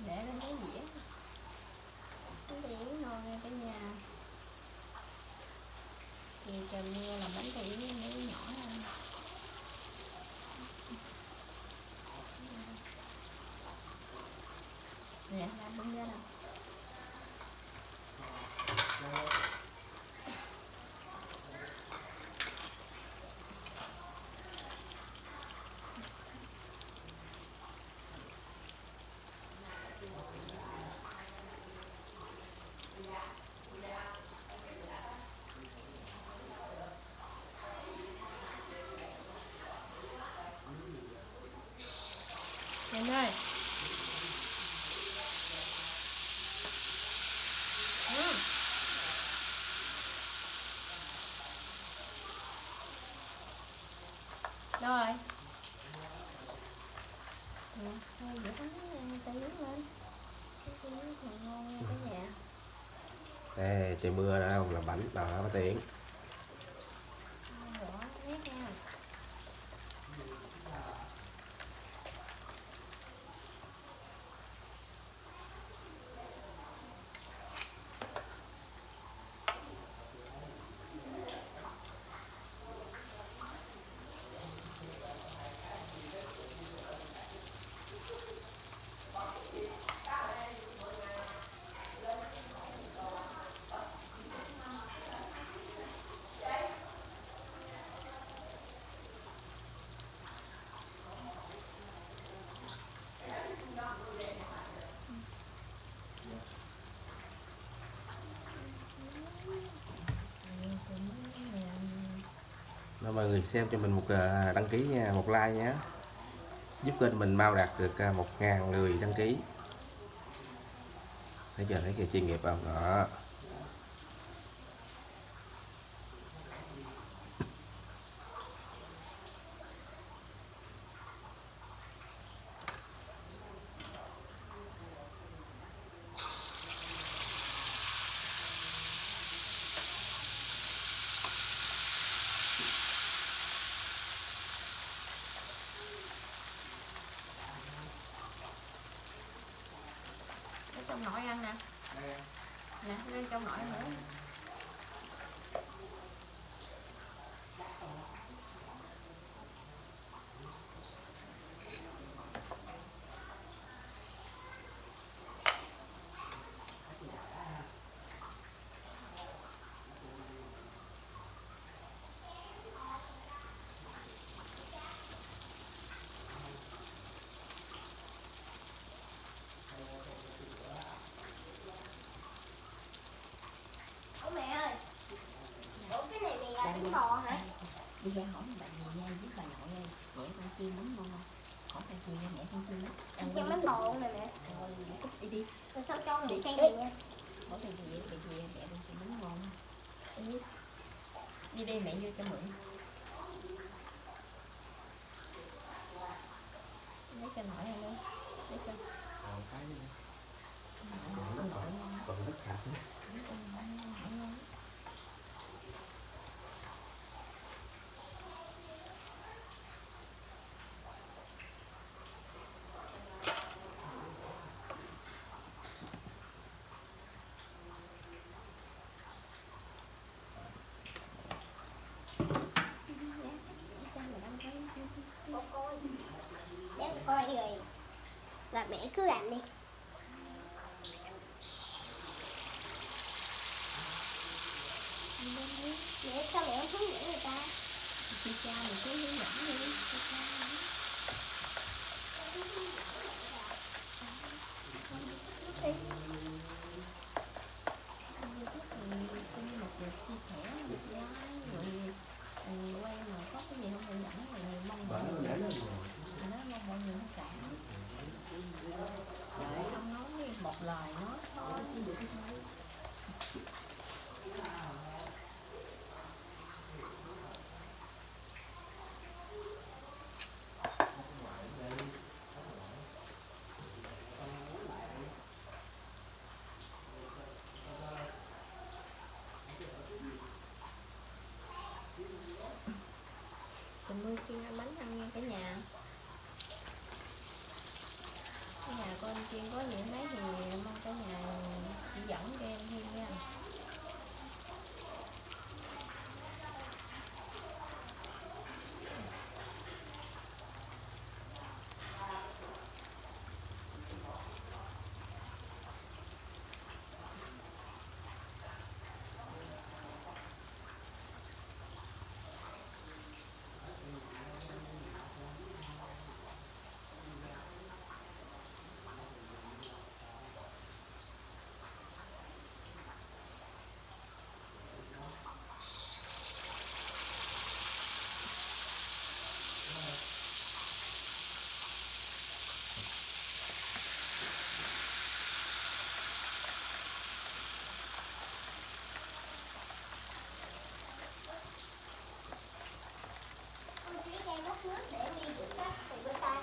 để lên cái dĩa. Cái dĩa ngon nha cả nhà. Thì trời mưa làm bánh tỉ nó nhỏ hơn. Nè, làm bưng ra nào. Em ơi. Đâu rồi? Thôi dễ bánh tay nướng lên. Tay nướng còn ngon nha cả nhà. Đây, trời mưa đã không làm bánh đó có tiếng. Rõ nét nha. Đó, mọi người xem cho mình một đăng ký nha, một like nhé, giúp kênh mình mau đạt được 1.000 người đăng ký. Thấy kìa chuyên nghiệp không đó. Để trong nồi ăn nè. Nè, lên trong nồi ăn nữa. Bây giờ hỏi bạn gì nha, với bà nội ơi, mẹ con chiên bánh ngon không? Hỏi bà chị mẹ con chiên bánh. Ăn chiên bánh bò này mẹ. Rồi, đi đi. Rồi sao cho một cây này nha. Hỏi bà gì mẹ con chiên bánh ngon. Đi. Đi đi mẹ vô cho mượn. Lấy cho nội này luôn. Lấy cho. Còn rất hạt nữa. Để coi rồi. Là mẹ cứ làm đi. Mẹ sao mẹ không hướng dẫn người ta? Chị cha mình cứ hướng dẫn đi. Xin một lượt chia sẻ một like rồi quay mà có cái gì không hướng dẫn thì mong mọi người mong mọi người thông cảm. Đợi không nói một lời nói thôi chứ được thôi. Mưa chiên ăn bánh ăn nha cả nhà. nhà con Kiên có gì mấy thì mong cả nhà chỉ dẫn cho em thêm nha. Con chỉ đang múc nước để đi rửa bát rồi rửa tay.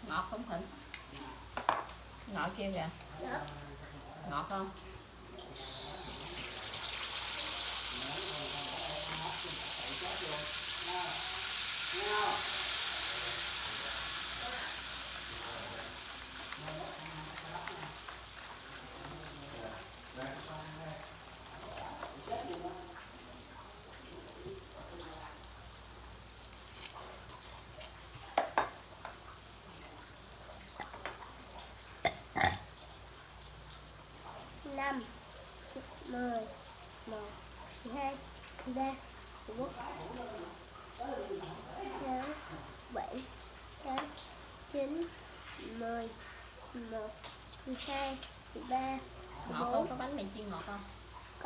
Ngọt không Thịnh? Ngọt chưa kìa? Đó. Ngọt không? Năm, 10, 1, 2, 3, 4, 6, 7, 8, 9, 10, 11, 12, 13, Ngọt không? Có bánh mì chiên ngọt không?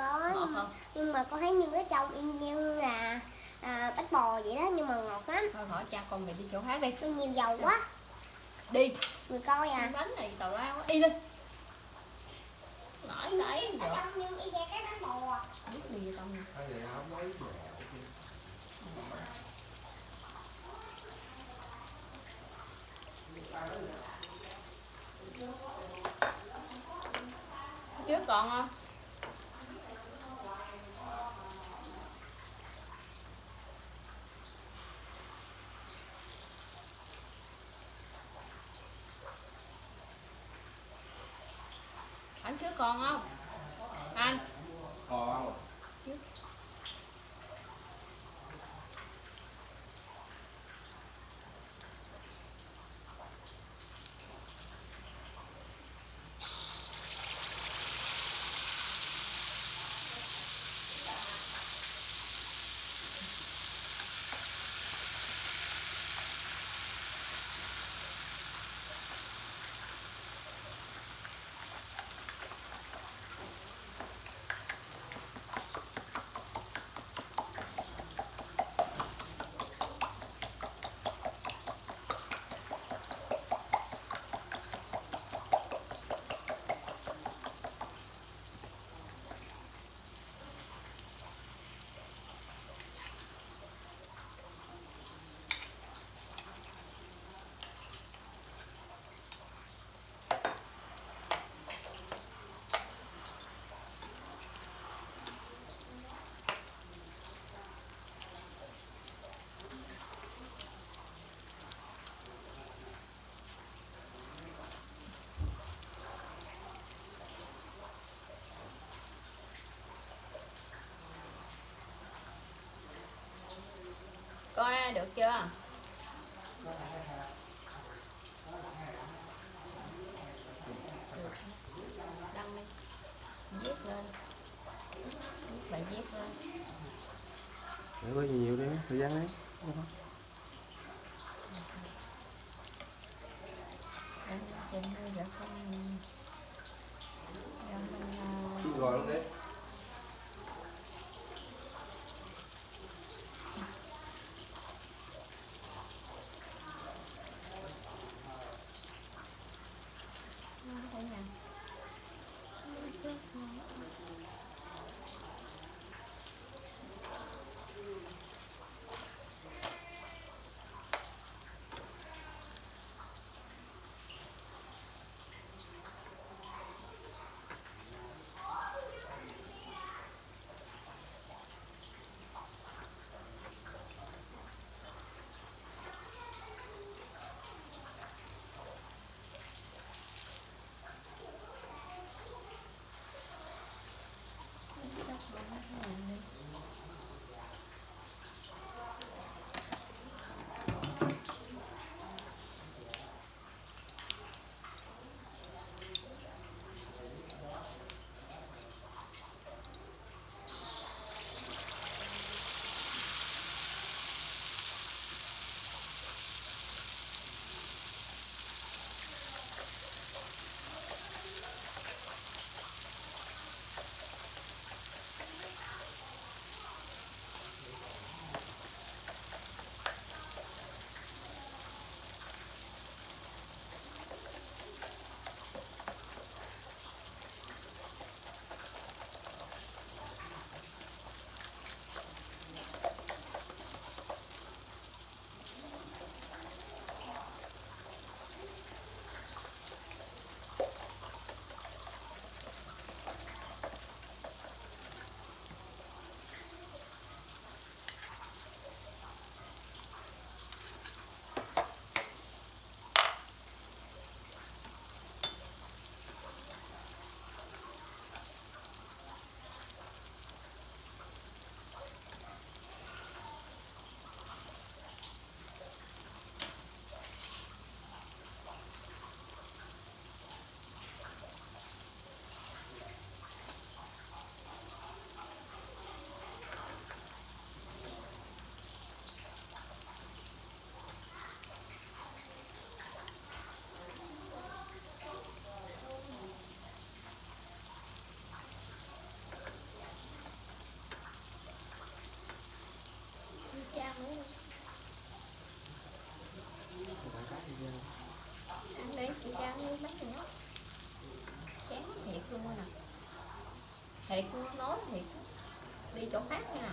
có. Ngọt không? Nhưng mà con thấy như cái trong y như là bánh bò vậy đó, nhưng mà ngọt lắm. Thôi hỏi cha con mày đi chỗ khác đi. Nó nhiều dầu quá. Đi. Người coi à. Cái bánh này tào lao quá. Đi đi. Nói đấy. Ở trong như y chang cái bánh bò à. Biết đi vô trong nè. Trước còn không? Anh trước còn không? Anh. Còn. Coi ra được chưa? Được. Đăng đi. Viết lên. Viết bài viết lên. Để có nhiều đi, thời gian đấy. Đăng trên vợ con. Đăng mình Rồi luôn đấy. thấy nè. Trang nữa. Ăn đi, chị Trang đi bánh nữa. Chán thiệt luôn nè. Thiệt luôn, nói thiệt. Đi chỗ khác nha.